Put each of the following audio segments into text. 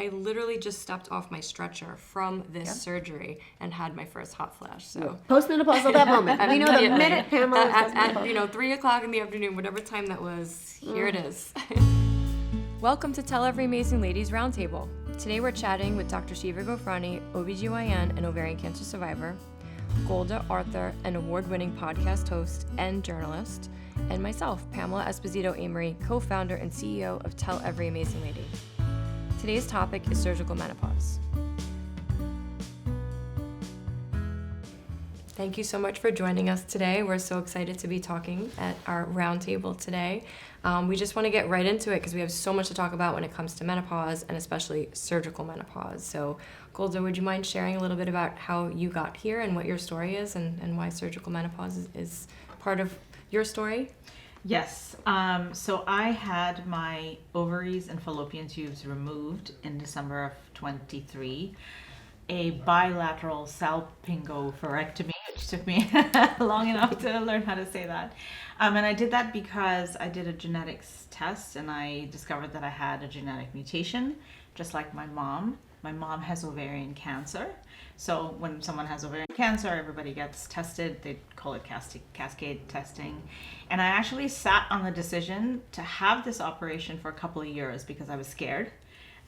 I literally just stepped off my stretcher from this surgery and had my first hot flash. So postmenopausal at that moment. We know the minute Pamela at 3 o'clock in the afternoon, whatever time that was, here it is. Welcome to Tell Every Amazing Ladies Roundtable. Today we're chatting with Dr. Shieva Ghofrany, OBGYN and ovarian cancer survivor, Golda, author and award-winning podcast host and journalist, and myself, Pamela Esposito-Amery, co-founder and CEO of Tell Every Amazing Lady. Today's topic is surgical menopause. Thank you so much for joining us today. We're so excited to be talking at our roundtable today. We just want to get right into it because we have so much to talk about when it comes to menopause and especially surgical menopause. So, Golda, would you mind sharing a little bit about how you got here and what your story is and why surgical menopause is part of your story? Yes. So I had my ovaries and fallopian tubes removed in December of 23, a bilateral salpingo-phorectomy, which took me long enough to learn how to say that. And I did that because I did a genetics test and I discovered that I had a genetic mutation, just like my mom. My mom has ovarian cancer. So when someone has ovarian cancer, everybody gets tested. They call it cascade testing. And I actually sat on the decision to have this operation for a couple of years because I was scared.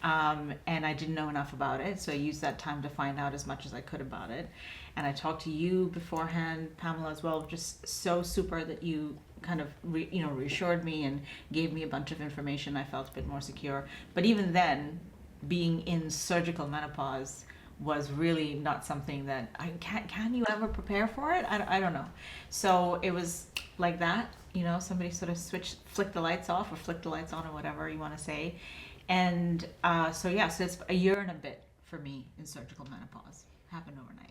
And I didn't know enough about it. So I used that time to find out as much as I could about it. And I talked to you beforehand, Pamela, as well. Just so super that you kind of reassured me and gave me a bunch of information. I felt a bit more secure. But even then, being in surgical menopause was really not something that can you ever prepare for it? I don't know. So it was like that, somebody sort of flick the lights off or flick the lights on or whatever you want to say. And so it's a year and a bit for me in surgical menopause. Happened overnight.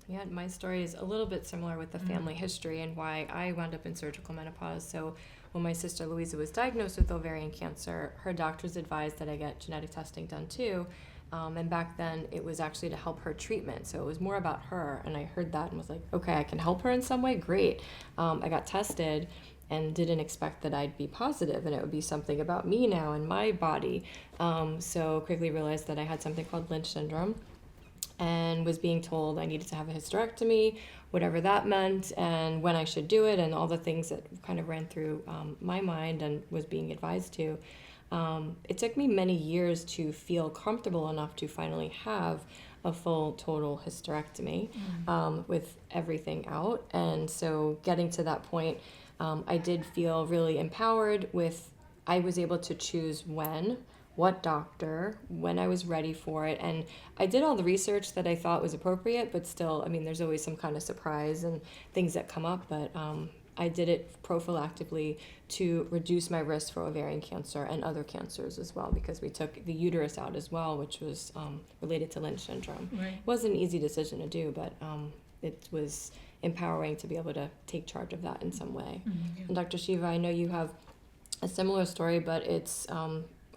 Yeah, my story is a little bit similar with the family history and why I wound up in surgical menopause. So when my sister Louisa was diagnosed with ovarian cancer, her doctors advised that I get genetic testing done too. And back then it was actually to help her treatment. So it was more about her. And I heard that and was like, okay, I can help her in some way. Great. I got tested and didn't expect that I'd be positive and it would be something about me now and my body. So quickly realized that I had something called Lynch syndrome and was being told I needed to have a hysterectomy, whatever that meant, and when I should do it, and all the things that kind of ran through my mind and was being advised to. It took me many years to feel comfortable enough to finally have a full total hysterectomy with everything out. And so getting to that point, I did feel really empowered I was able to choose what doctor, when I was ready for it. And I did all the research that I thought was appropriate, but still, there's always some kind of surprise and things that come up. But I did it prophylactically to reduce my risk for ovarian cancer and other cancers as well, because we took the uterus out as well, which was related to Lynch syndrome. Right. It wasn't an easy decision to do, but it was empowering to be able to take charge of that in some way. Mm-hmm. And Dr. Shieva, I know you have a similar story, but it's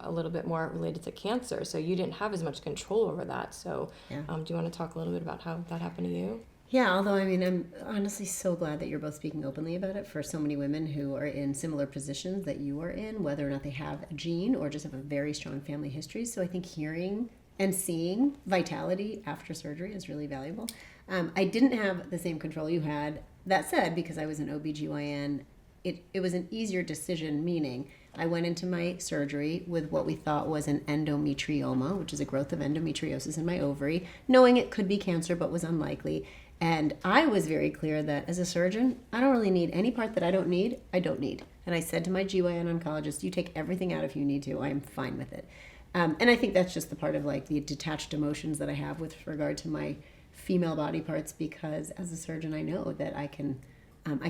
a little bit more related to cancer, so you didn't have as much control over that. So do you want to talk a little bit about how that happened to you? Yeah, although I'm honestly so glad that you're both speaking openly about it for so many women who are in similar positions that you are in, whether or not they have a gene or just have a very strong family history. So I think hearing and seeing vitality after surgery is really valuable. I didn't have the same control you had. That said, because I was an OBGYN, it was an easier decision, meaning I went into my surgery with what we thought was an endometrioma, which is a growth of endometriosis in my ovary, knowing it could be cancer but was unlikely. And I was very clear that as a surgeon, I don't really need any part that I don't need. And I said to my GYN oncologist, you take everything out if you need to. I am fine with it. And I think that's just the part of the detached emotions that I have with regard to my female body parts, because as a surgeon, I know that I can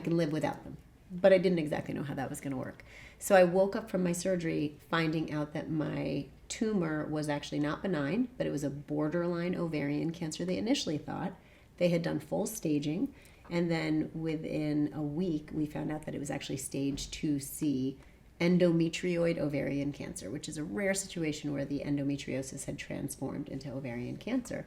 live without them. But I didn't exactly know how that was going to work. So I woke up from my surgery finding out that my tumor was actually not benign, but it was a borderline ovarian cancer. They initially thought they had done full staging, and then within a week we found out that it was actually stage 2C endometrioid ovarian cancer, which is a rare situation where the endometriosis had transformed into ovarian cancer.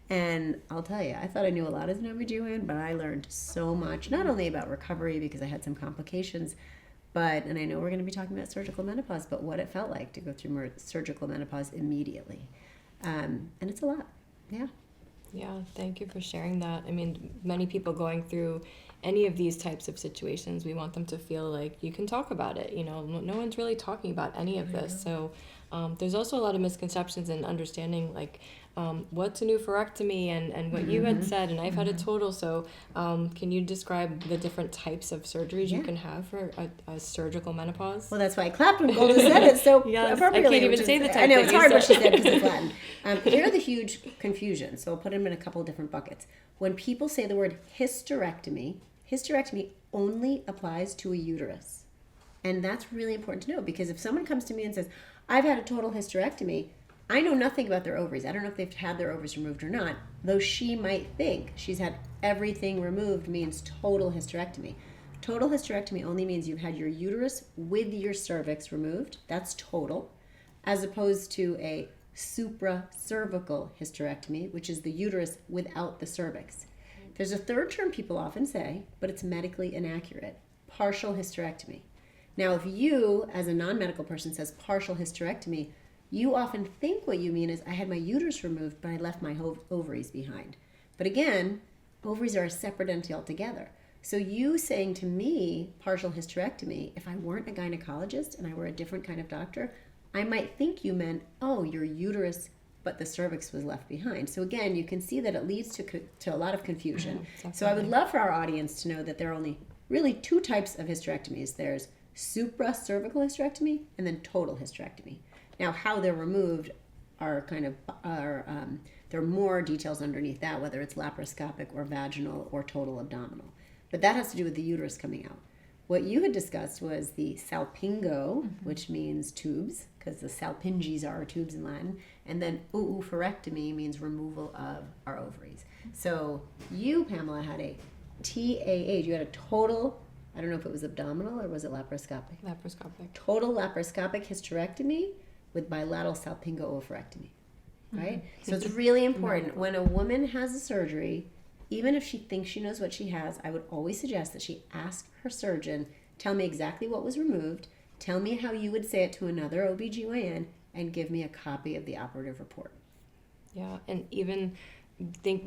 And I'll tell you, I thought I knew a lot as an OBGYN, but I learned so much, not only about recovery because I had some complications, and I know we're going to be talking about surgical menopause, but what it felt like to go through surgical menopause immediately. And it's a lot. Yeah. Yeah, thank you for sharing that. I mean, many people going through any of these types of situations, we want them to feel like you can talk about it. You know, no one's really talking about any of this. So there's also a lot of misconceptions and understanding, like what's an oophorectomy and what you had said, and I've had a total. So can you describe the different types of surgeries you can have for a surgical menopause? Well, that's why I clapped when Golda said it so Yes, appropriately. I can't even say the type I know, it's hard that what she said because it's Latin. Here are the huge confusions. So I'll put them in a couple of different buckets. When people say the word hysterectomy only applies to a uterus. And that's really important to know, because if someone comes to me and says, I've had a total hysterectomy, I know nothing about their ovaries. I don't know if they've had their ovaries removed or not, though she might think she's had everything removed means total hysterectomy. Total hysterectomy only means you've had your uterus with your cervix removed. That's total, as opposed to a supracervical hysterectomy, which is the uterus without the cervix. There's a third term people often say, but it's medically inaccurate: partial hysterectomy. Now, if you, as a non-medical person, says partial hysterectomy, you often think what you mean is, I had my uterus removed, but I left my ovaries behind. But again, ovaries are a separate entity altogether. So you saying to me partial hysterectomy, if I weren't a gynecologist and I were a different kind of doctor, I might think you meant, oh, your uterus, but the cervix was left behind. So again, you can see that it leads to a lot of confusion. So I would love for our audience to know that there are only really two types of hysterectomies. There's supracervical hysterectomy and then total hysterectomy. Now, how they're removed are there are more details underneath that, whether it's laparoscopic or vaginal or total abdominal. But that has to do with the uterus coming out. What you had discussed was the salpingo, which means tubes, because the salpinges are tubes in Latin, and then oophorectomy means removal of our ovaries. So you, Pamela, had a T.E.A.L. You had a total, I don't know if it was abdominal or was it laparoscopic? Laparoscopic. Total laparoscopic hysterectomy with bilateral salpingo oophorectomy, right? So it's really important. When a woman has a surgery, even if she thinks she knows what she has, I would always suggest that she ask her surgeon, tell me exactly what was removed, tell me how you would say it to another OBGYN, and give me a copy of the operative report. Yeah, and even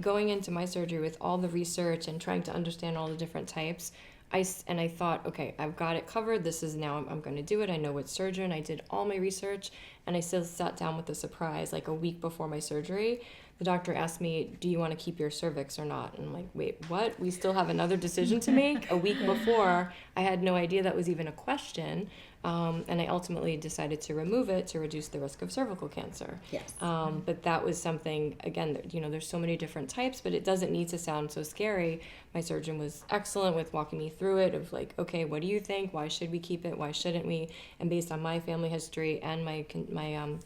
going into my surgery with all the research and trying to understand all the different types, I thought, okay, I've got it covered. This is now, I'm going to do it. I know what surgeon. I did all my research, and I still sat down with a surprise, like a week before my surgery. The doctor asked me, do you want to keep your cervix or not? And I'm like, wait, what? We still have another decision to make? A week before, I had no idea that was even a question. And I ultimately decided to remove it to reduce the risk of cervical cancer. Yes. But that was something, again, there's so many different types, but it doesn't need to sound so scary. My surgeon was excellent with walking me through it of like, okay, what do you think? Why should we keep it? Why shouldn't we? And based on my family history and my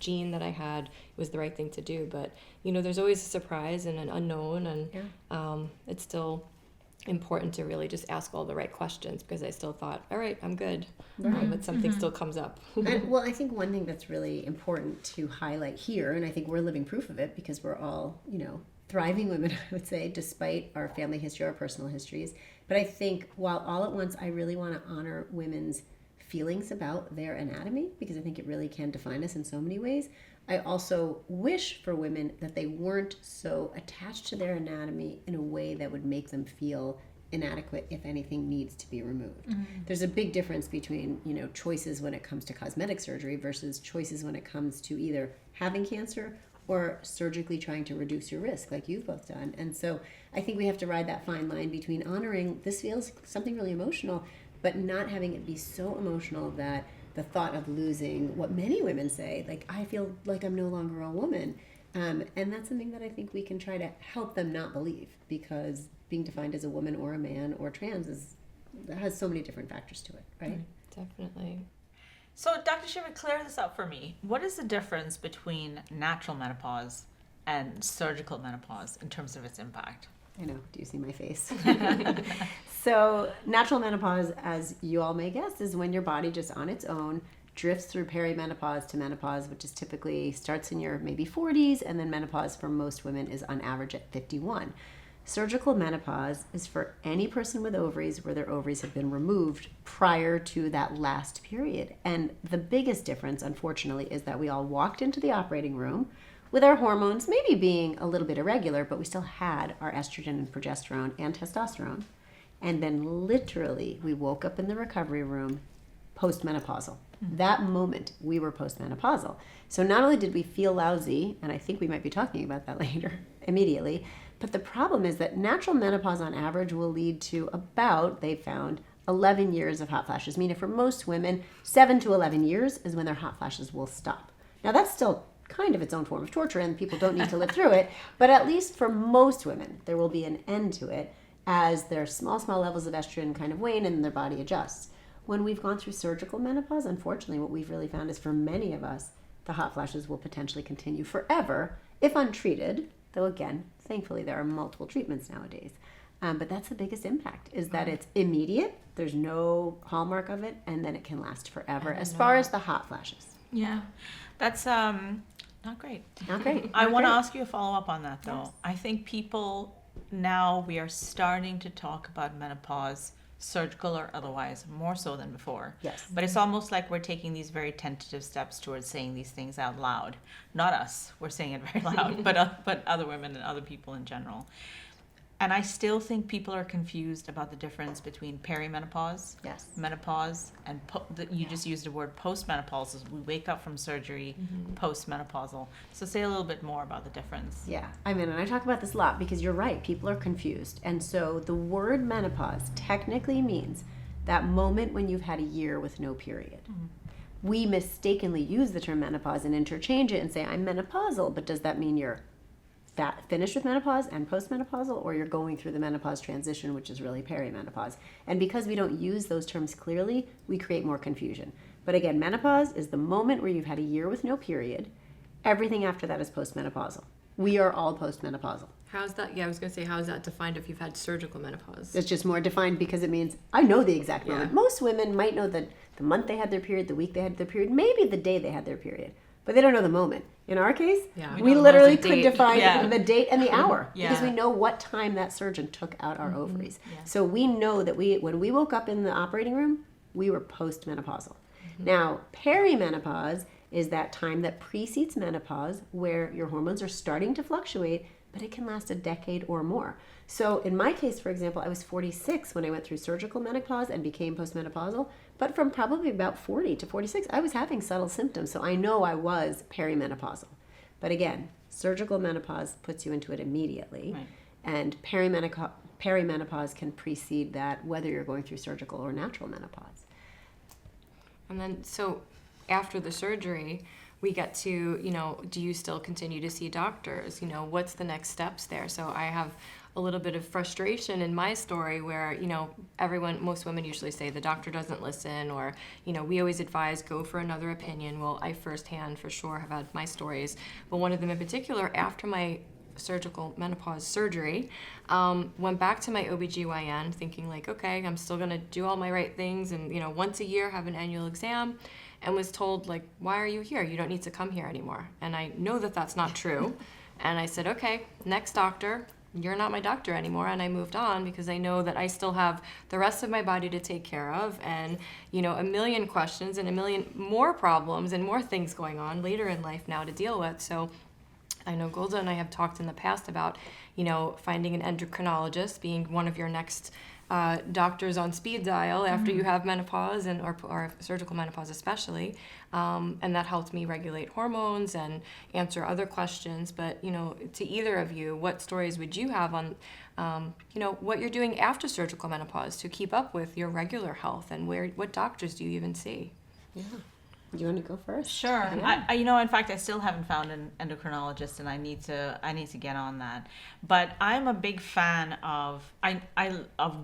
gene that I had, it was the right thing to do. But, there's always a surprise and an unknown, and it's still important to really just ask all the right questions, because I still thought, all right, I'm good, but something still comes up. Well, I think one thing that's really important to highlight here, and I think we're living proof of it because we're all, thriving women, I would say, despite our family history, our personal histories. But I think while all at once I really want to honor women's feelings about their anatomy, because I think it really can define us in so many ways, I also wish for women that they weren't so attached to their anatomy in a way that would make them feel inadequate if anything needs to be removed. There's a big difference between, choices when it comes to cosmetic surgery versus choices when it comes to either having cancer or surgically trying to reduce your risk, like you've both done. And so I think we have to ride that fine line between honoring this feels something really emotional, but not having it be so emotional that the thought of losing what many women say, like, I feel like I'm no longer a woman. And that's something that I think we can try to help them not believe, because being defined as a woman or a man or trans has so many different factors to it, right? Definitely. So, Dr. Shieva, clear this up for me. What is the difference between natural menopause and surgical menopause in terms of its impact? I know. Do you see my face? So natural menopause, as you all may guess, is when your body just on its own drifts through perimenopause to menopause, which is typically starts in your maybe 40s, and then menopause for most women is on average at 51. Surgical menopause is for any person with ovaries where their ovaries have been removed prior to that last period. And the biggest difference, unfortunately, is that we all walked into the operating room with our hormones maybe being a little bit irregular, but we still had our estrogen and progesterone and testosterone. And then literally we woke up in the recovery room postmenopausal. That moment we were postmenopausal. So not only did we feel lousy, and I think we might be talking about that later immediately, but the problem is that natural menopause on average will lead to about, they found, 11 years of hot flashes. Meaning for most women, 7 to 11 years is when their hot flashes will stop. Now that's still kind of its own form of torture and people don't need to live through it, but at least for most women, there will be an end to it as their small levels of estrogen kind of wane and their body adjusts. When we've gone through surgical menopause, unfortunately, what we've really found is for many of us, the hot flashes will potentially continue forever if untreated, though again, thankfully there are multiple treatments nowadays. But that's the biggest impact, is that it's immediate, there's no hallmark of it, and then it can last forever as far as the hot flashes. Yeah, that's not great. Not great. I Not want to great. ask you a follow-up on that, though. Yes. I think people now, we are starting to talk about menopause, surgical or otherwise, more so than before. Yes. But it's almost like we're taking these very tentative steps towards saying these things out loud. Not us, we're saying it very loud, but other women and other people in general. And I still think people are confused about the difference between perimenopause, Yes. menopause, and you just used the word postmenopausal. We wake up from surgery, postmenopausal. So say a little bit more about the difference. Yeah, I mean, and I talk about this a lot because you're right, people are confused. And so the word menopause technically means that moment when you've had a year with no period. We mistakenly use the term menopause and interchange it and say, I'm menopausal, but does that mean you're finished with menopause and postmenopausal, or you're going through the menopause transition, which is really perimenopause? And because we don't use those terms clearly, we create more confusion. But again, menopause is the moment where you've had a year with no period. Everything after that is postmenopausal. We are all postmenopausal. How's that? Yeah, I was going to say, how is that defined if you've had surgical menopause? It's just more defined because it means I know the exact moment. Yeah. Most women might know the month they had their period, the week they had their period, maybe the day they had their period, but they don't know the moment. In our case, Yeah, we we know the literally month, the could date. define Yeah. the date and the hour Yeah. because we know what time that surgeon took out our ovaries. Yeah. So we know that when we woke up in the operating room, we were postmenopausal. Now, perimenopause is that time that precedes menopause where your hormones are starting to fluctuate, but it can last a decade or more. So in my case, for example, I was 46 when I went through surgical menopause and became postmenopausal, but from probably about 40 to 46, I was having subtle symptoms. So I know I was perimenopausal. But again, surgical menopause puts you into it immediately. Right. And perimenopause can precede that, whether you're going through surgical or natural menopause. And then, so after the surgery, we get to, do you still continue to see doctors? What's the next steps there? So I have a little bit of frustration in my story where, most women usually say the doctor doesn't listen, or, we always advise go for another opinion. Well, I firsthand for sure have had my stories, but one of them in particular, after my surgical menopause surgery, went back to my OBGYN thinking like, okay, I'm still gonna do all my right things and, once a year have an annual exam, and was told like, why are you here? You don't need to come here anymore. And I know that that's not true. And I said, okay, next doctor, you're not my doctor anymore. And I moved on because I know that I still have the rest of my body to take care of, and, a million questions and a million more problems and more things going on later in life now to deal with. So I know Golda and I have talked in the past about, finding an endocrinologist being one of your next doctors on speed dial after you have menopause or surgical menopause especially. And that helped me regulate hormones and answer other questions. But, to either of you, what stories would you have on, what you're doing after surgical menopause to keep up with your regular health, and what doctors do you even see? Yeah. Do you want to go first? Sure. Yeah. In fact, I still haven't found an endocrinologist, and I need to get on that. But I'm a big fan of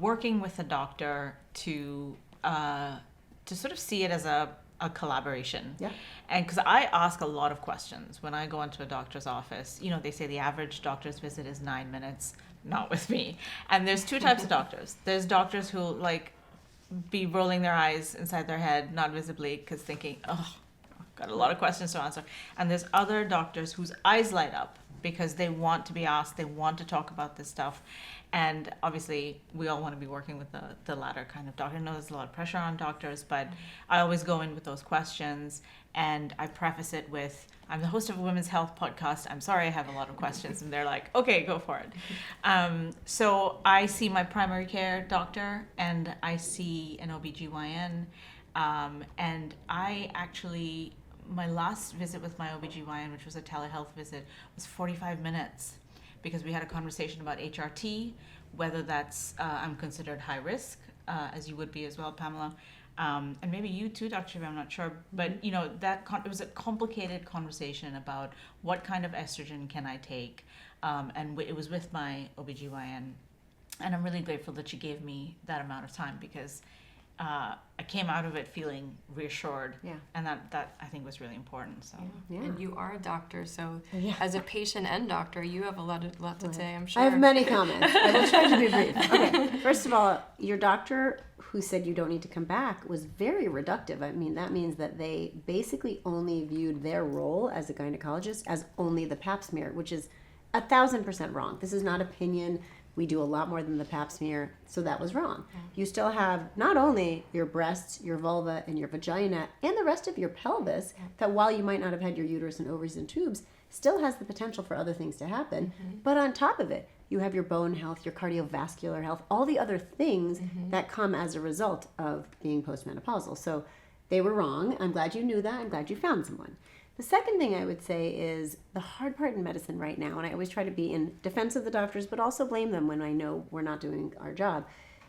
working with a doctor to sort of see it as a collaboration. Yeah. And because I ask a lot of questions when I go into a doctor's office. They say the average doctor's visit is 9 minutes. Not with me. And there's two types of doctors. There's doctors who be rolling their eyes inside their head, not visibly, because thinking, oh, I've got a lot of questions to answer. And there's other doctors whose eyes light up because they want to be asked, they want to talk about this stuff. And obviously, we all want to be working with the latter kind of doctor. I know there's a lot of pressure on doctors, but I always go in with those questions, and I preface it with, I'm the host of a women's health podcast. I'm sorry I have a lot of questions. And they're like, okay, go for it. So I see my primary care doctor, and I see an OBGYN. And I actually, my last visit with my OBGYN, which was a telehealth visit, was 45 minutes. Because we had a conversation about HRT, whether that's I'm considered high risk, as you would be as well, Pamela, and maybe you too, Dr. Shieva, I'm not sure, but you know it was a complicated conversation about what kind of estrogen can I take, and it was with my OBGYN, and I'm really grateful that she gave me that amount of time because I came out of it feeling reassured, and that I think was really important. So, and you are a doctor, so as a patient and doctor, you have a lot to say. I'm sure. I have many comments. I will try to be brief. Okay, first of all, your doctor who said you don't need to come back was very reductive. I mean, that means that they basically only viewed their role as a gynecologist as only the pap smear, which is 1,000% wrong. This is not opinion. We do a lot more than the pap smear, so that was wrong. You still have not only your breasts, your vulva, and your vagina, and the rest of your pelvis, that while you might not have had your uterus and ovaries and tubes, still has the potential for other things to happen. But on top of it, you have your bone health, your cardiovascular health, all the other things that come as a result of being postmenopausal. So they were wrong. I'm glad you knew that. I'm glad you found someone. The second thing I would say is the hard part in medicine right now, and I always try to be in defense of the doctors, but also blame them when I know we're not doing our job.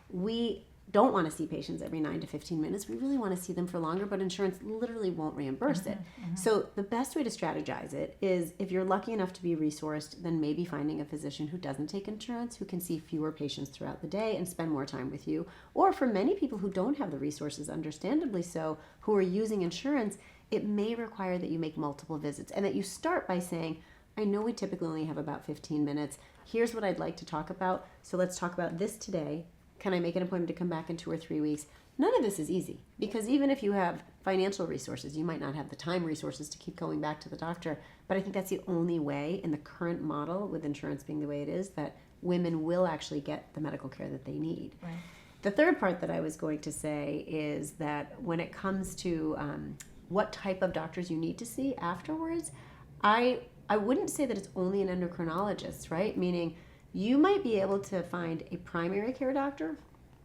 We don't want to see patients every 9 to 15 minutes. We really want to see them for longer, but insurance literally won't reimburse it. So the best way to strategize it is if you're lucky enough to be resourced, then maybe finding a physician who doesn't take insurance, who can see fewer patients throughout the day and spend more time with you. Or for many people who don't have the resources, understandably so, who are using insurance, it may require that you make multiple visits and that you start by saying, I know we typically only have about 15 minutes. Here's what I'd like to talk about. So let's talk about this today. Can I make an appointment to come back in 2 or 3 weeks? None of this is easy because even if you have financial resources, you might not have the time resources to keep going back to the doctor. But I think that's the only way in the current model, with insurance being the way it is, that women will actually get the medical care that they need. Right. The third part that I was going to say is that when it comes to what type of doctors you need to see afterwards, I wouldn't say that it's only an endocrinologist, right? Meaning you might be able to find a primary care doctor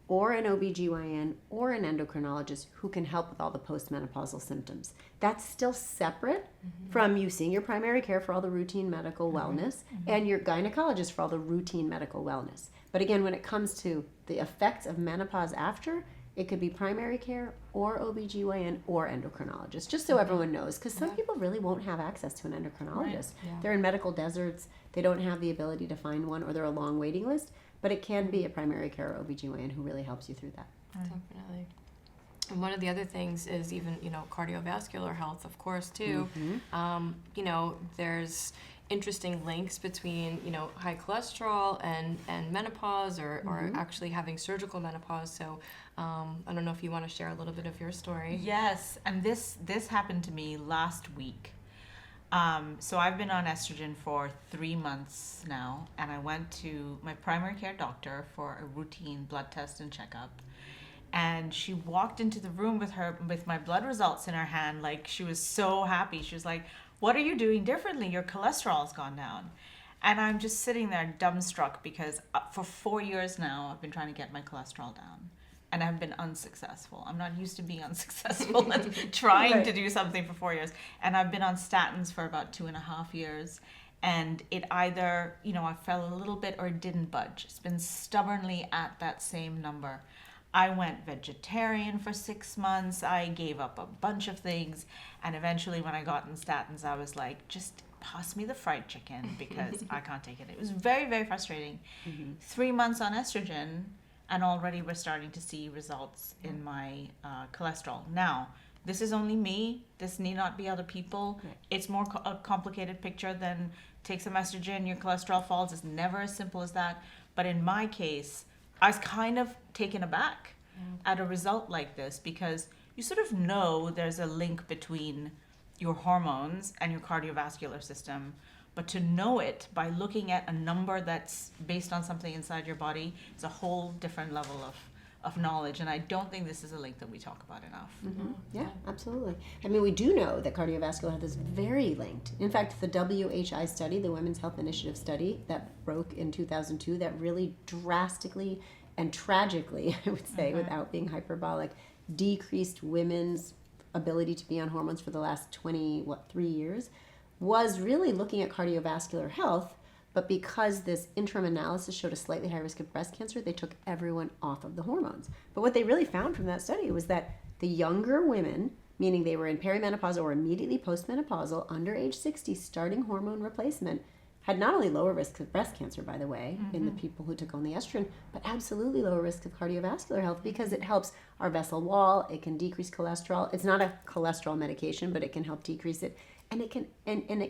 or an OBGYN or an endocrinologist who can help with all the postmenopausal symptoms. That's still separate from you seeing your primary care for all the routine medical wellness and your gynecologist for all the routine medical wellness. But again, when it comes to the effects of menopause after, it could be primary care or OBGYN or endocrinologist, just so everyone knows, because some people really won't have access to an endocrinologist. They're in medical deserts, they don't have the ability to find one, or they're a long waiting list, but it can be a primary care or OBGYN who really helps you through that. Definitely. And one of the other things is even, cardiovascular health, of course, too. There's interesting links between, high cholesterol and menopause or actually having surgical menopause. So I don't know if you want to share a little bit of your story. Yes, and this happened to me last week. So I've been on estrogen for 3 months now, and I went to my primary care doctor for a routine blood test and checkup. And she walked into the room with my blood results in her hand, like she was so happy. She was like, "What are you doing differently? Your cholesterol's gone down." And I'm just sitting there dumbstruck because for 4 years now, I've been trying to get my cholesterol down. And I've been unsuccessful. I'm not used to being unsuccessful and trying to do something for 4 years. And I've been on statins for about 2.5 years. And it either, I fell a little bit or it didn't budge. It's been stubbornly at that same number. I went vegetarian for 6 months. I gave up a bunch of things. And eventually when I got on statins, I was like, just pass me the fried chicken because I can't take it. It was very, very frustrating. 3 months on estrogen, and already we're starting to see results in my cholesterol. Now, this is only me. This need not be other people. It's more a complicated picture than take some estrogen, your cholesterol falls. It's never as simple as that. But in my case, I was kind of taken aback at a result like this because you sort of know there's a link between your hormones and your cardiovascular system. But to know it by looking at a number that's based on something inside your body, it's a whole different level of knowledge. And I don't think this is a link that we talk about enough. Mm-hmm. Yeah, absolutely. I mean, we do know that cardiovascular health is very linked. In fact, the WHI study, the Women's Health Initiative study that broke in 2002, that really drastically and tragically, I would say, without being hyperbolic, decreased women's ability to be on hormones for the last 3 years, was really looking at cardiovascular health. But because this interim analysis showed a slightly higher risk of breast cancer, they took everyone off of the hormones. But what they really found from that study was that the younger women, meaning they were in perimenopause or immediately postmenopausal, under age 60, starting hormone replacement, had not only lower risk of breast cancer, by the way, in the people who took only estrogen, but absolutely lower risk of cardiovascular health, because it helps our vessel wall, it can decrease cholesterol. It's not a cholesterol medication, but it can help decrease it. And it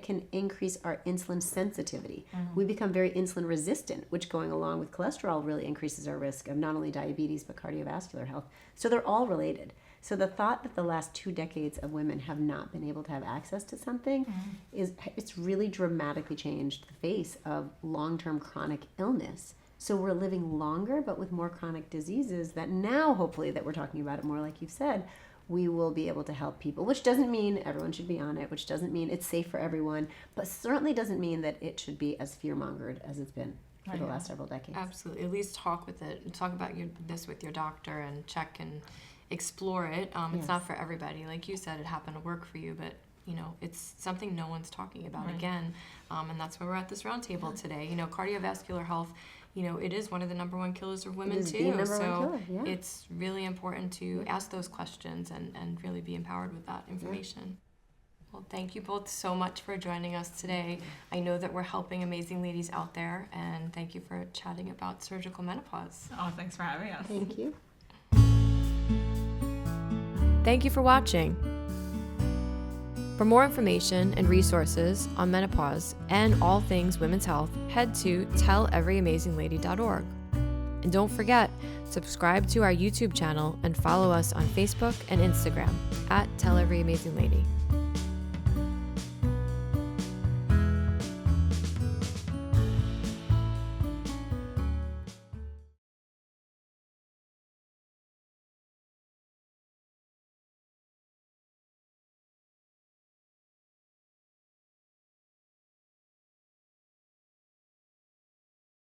can increase our insulin sensitivity. We become very insulin resistant, which, going along with cholesterol, really increases our risk of not only diabetes but cardiovascular health. So they're all related. So the thought that the last 2 decades of women have not been able to have access to something it's really dramatically changed the face of long-term chronic illness. So we're living longer, but with more chronic diseases that now, hopefully, that we're talking about it more, like you've said, we will be able to help people, which doesn't mean everyone should be on it, which doesn't mean it's safe for everyone, but certainly doesn't mean that it should be as fear-mongered as it's been for the last several decades. Absolutely. At least talk about this with your doctor and check and explore it. It's not for everybody. Like you said, it happened to work for you, but it's something no one's talking about again. And that's why we're at this roundtable today. Cardiovascular health, it is one of the number one killers of women too. So it's really important to ask those questions and really be empowered with that information. Well, thank you both so much for joining us today. I know that we're helping amazing ladies out there, and thank you for chatting about surgical menopause. Oh, thanks for having us. Thank you. Thank you for watching. For more information and resources on menopause and all things women's health, head to telleveryamazinglady.org. And don't forget, subscribe to our YouTube channel and follow us on Facebook and Instagram @telleveryamazinglady.